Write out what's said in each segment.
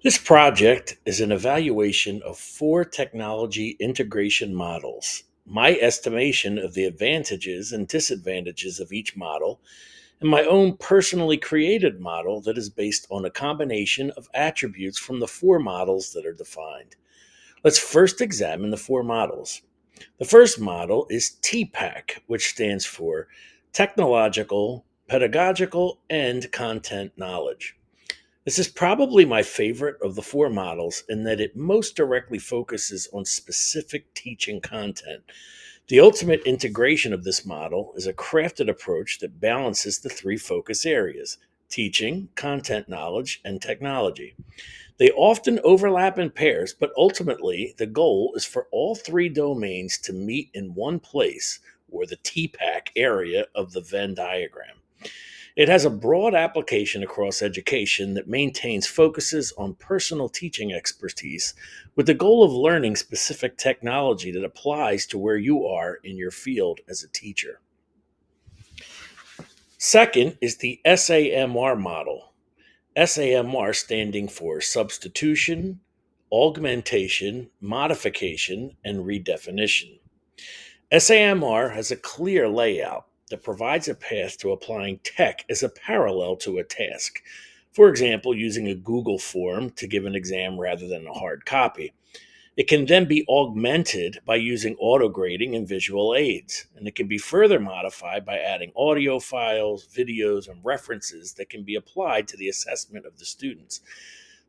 This project is an evaluation of four technology integration models, my estimation of the advantages and disadvantages of each model, and my own personally created model that is based on a combination of attributes from the four models that are defined. Let's first examine the four models. The first model is TPAC, which stands for Technological, Pedagogical, and Content Knowledge. This is probably my favorite of the four models in that it most directly focuses on specific teaching content. The ultimate integration of this model is a crafted approach that balances the three focus areas: teaching, content knowledge, and technology. They often overlap in pairs, but ultimately the goal is for all three domains to meet in one place, or the TPAC area of the Venn diagram. It has a broad application across education that maintains focuses on personal teaching expertise with the goal of learning specific technology that applies to where you are in your field as a teacher. Second is the SAMR model. SAMR standing for substitution, augmentation, modification, and redefinition. SAMR has a clear layout that provides a path to applying tech as a parallel to a task. For example, using a Google form to give an exam rather than a hard copy. It can then be augmented by using auto grading and visual aids, and it can be further modified by adding audio files, videos, and references that can be applied to the assessment of the students.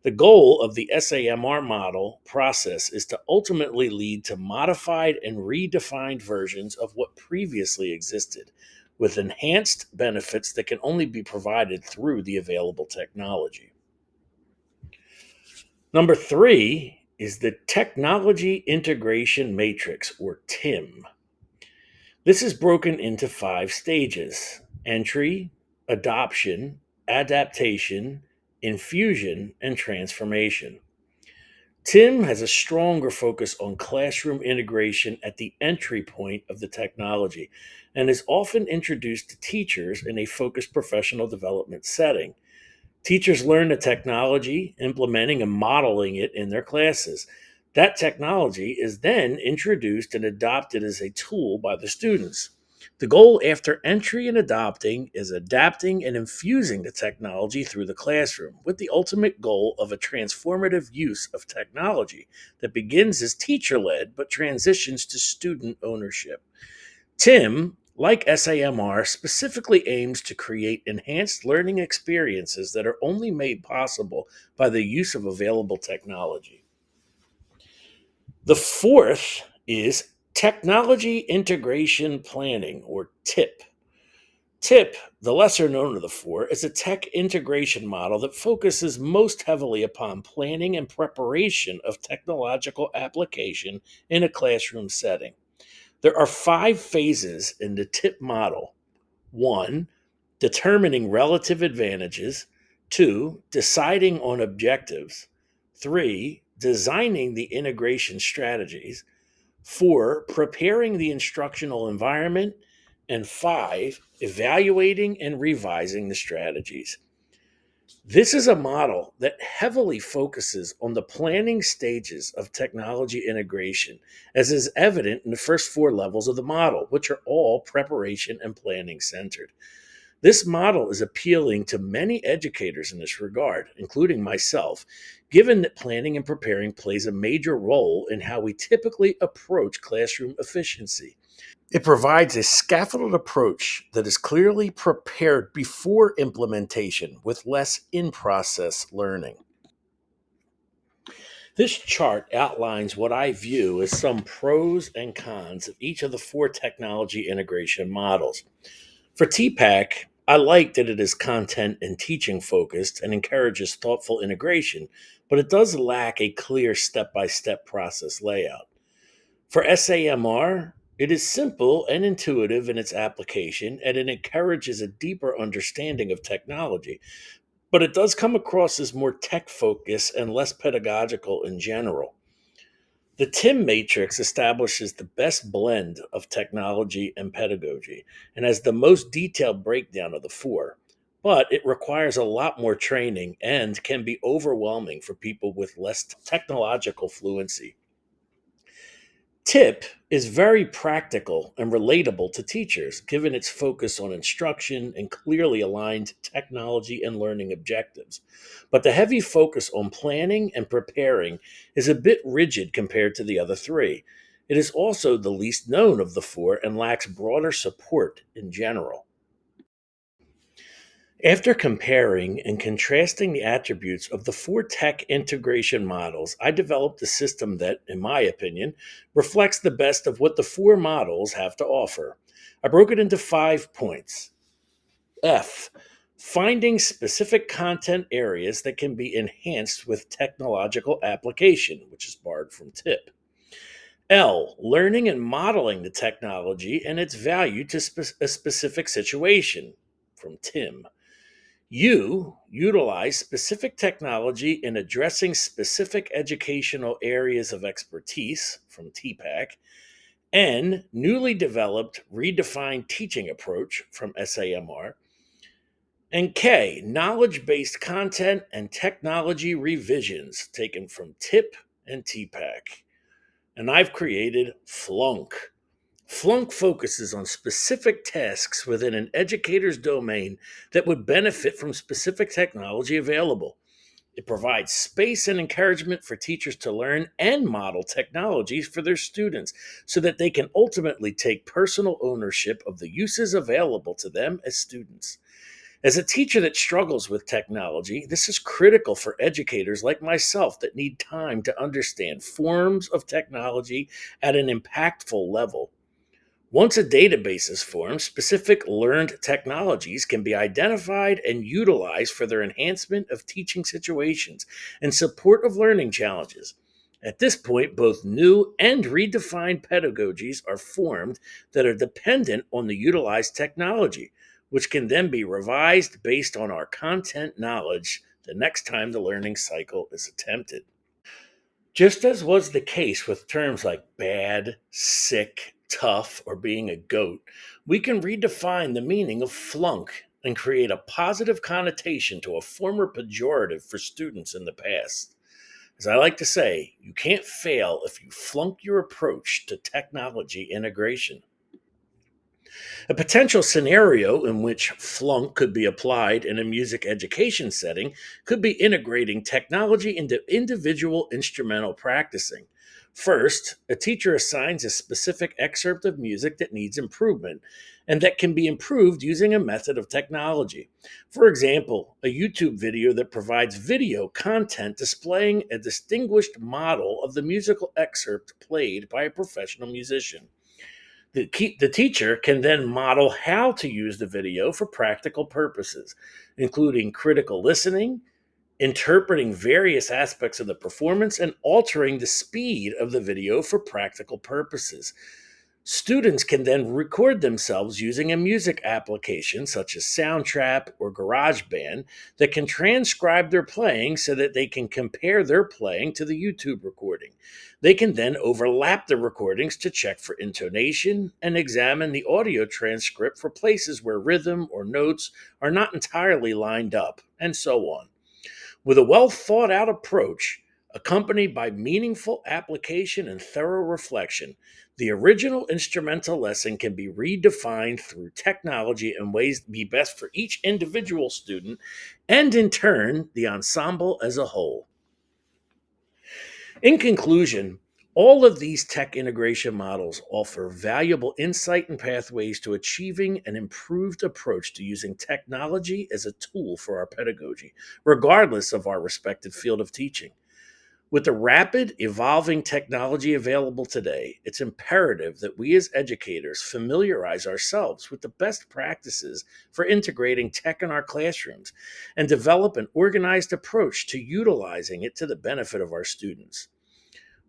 The goal of the SAMR model process is to ultimately lead to modified and redefined versions of what previously existed, with enhanced benefits that can only be provided through the available technology. Number three is the Technology Integration Matrix, or TIM. This is broken into five stages: entry, adoption, adaptation, infusion, and transformation. Tim has a stronger focus on classroom integration at the entry point of the technology and is often introduced to teachers in a focused professional development setting. Teachers learn the technology, implementing and modeling it in their classes. That technology is then introduced and adopted as a tool by the students. The goal after entry and adopting is adapting and infusing the technology through the classroom, with the ultimate goal of a transformative use of technology that begins as teacher led but transitions to student ownership. Tim, like SAMR, specifically aims to create enhanced learning experiences that are only made possible by the use of available technology. The fourth is Technology Integration Planning, or TIP. TIP, the lesser known of the four, is a tech integration model that focuses most heavily upon planning and preparation of technological application in a classroom setting. There are five phases in the TIP model. One, determining relative advantages. Two, deciding on objectives. Three, designing the integration strategies. Four, preparing the instructional environment. And five, evaluating and revising the strategies. This is a model that heavily focuses on the planning stages of technology integration, as is evident in the first four levels of the model, which are all preparation and planning centered. This model is appealing to many educators in this regard, including myself, given that planning and preparing plays a major role in how we typically approach classroom efficiency. It provides a scaffolded approach that is clearly prepared before implementation with less in process learning. This chart outlines what I view as some pros and cons of each of the four technology integration models. For TPAC, I like that it is content and teaching focused and encourages thoughtful integration, but it does lack a clear step by step process layout. For SAMR, it is simple and intuitive in its application, and it encourages a deeper understanding of technology, but it does come across as more tech focused and less pedagogical in general. The TIM matrix establishes the best blend of technology and pedagogy and has the most detailed breakdown of the four, but it requires a lot more training and can be overwhelming for people with less technological fluency. TIP is very practical and relatable to teachers, given its focus on instruction and clearly aligned technology and learning objectives. But the heavy focus on planning and preparing is a bit rigid compared to the other three. It is also the least known of the four and lacks broader support in general. After comparing and contrasting the attributes of the four tech integration models, I developed a system that, in my opinion, reflects the best of what the four models have to offer. I broke it into 5 points. F. Finding specific content areas that can be enhanced with technological application, which is borrowed from TIP. L. Learning and modeling the technology and its value to a specific situation, from TIM. Utilize specific technology in addressing specific educational areas of expertise, from TPAC. N. Newly developed redefined teaching approach, from SAMR. And K. Knowledge based content and technology revisions, taken from TIP and TPAC. And I've created Flunk. Flunk focuses on specific tasks within an educator's domain that would benefit from specific technology available. It provides space and encouragement for teachers to learn and model technologies for their students so that they can ultimately take personal ownership of the uses available to them as students. As a teacher that struggles with technology, this is critical for educators like myself that need time to understand forms of technology at an impactful level. Once a database is formed, specific learned technologies can be identified and utilized for their enhancement of teaching situations and support of learning challenges. At this point, both new and redefined pedagogies are formed that are dependent on the utilized technology, which can then be revised based on our content knowledge the next time the learning cycle is attempted. Just as was the case with terms like bad, sick, tough, or being a goat, we can redefine the meaning of flunk and create a positive connotation to a former pejorative for students in the past. As I like to say, you can't fail if you flunk your approach to technology integration. A potential scenario in which Flunk could be applied in a music education setting could be integrating technology into individual instrumental practicing. First, a teacher assigns a specific excerpt of music that needs improvement and that can be improved using a method of technology. For example, a YouTube video that provides video content displaying a distinguished model of the musical excerpt played by a professional musician. The teacher can then model how to use the video for practical purposes, including critical listening, interpreting various aspects of the performance, and altering the speed of the video for practical purposes. Students can then record themselves using a music application such as Soundtrap or GarageBand that can transcribe their playing so that they can compare their playing to the YouTube recording. They can then overlap the recordings to check for intonation and examine the audio transcript for places where rhythm or notes are not entirely lined up, and so on. With a well thought out approach, accompanied by meaningful application and thorough reflection, the original instrumental lesson can be redefined through technology in ways that be best for each individual student and, in turn, the ensemble as a whole. In conclusion, all of these tech integration models offer valuable insight and pathways to achieving an improved approach to using technology as a tool for our pedagogy, regardless of our respective field of teaching. With the rapid, evolving technology available today, it's imperative that we as educators familiarize ourselves with the best practices for integrating tech in our classrooms and develop an organized approach to utilizing it to the benefit of our students.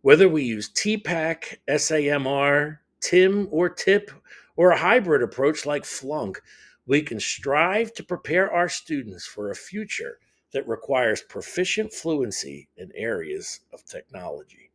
Whether we use TPAC, SAMR, TIM, or TIP, or a hybrid approach like Flunk, we can strive to prepare our students for a future that requires proficient fluency in areas of technology.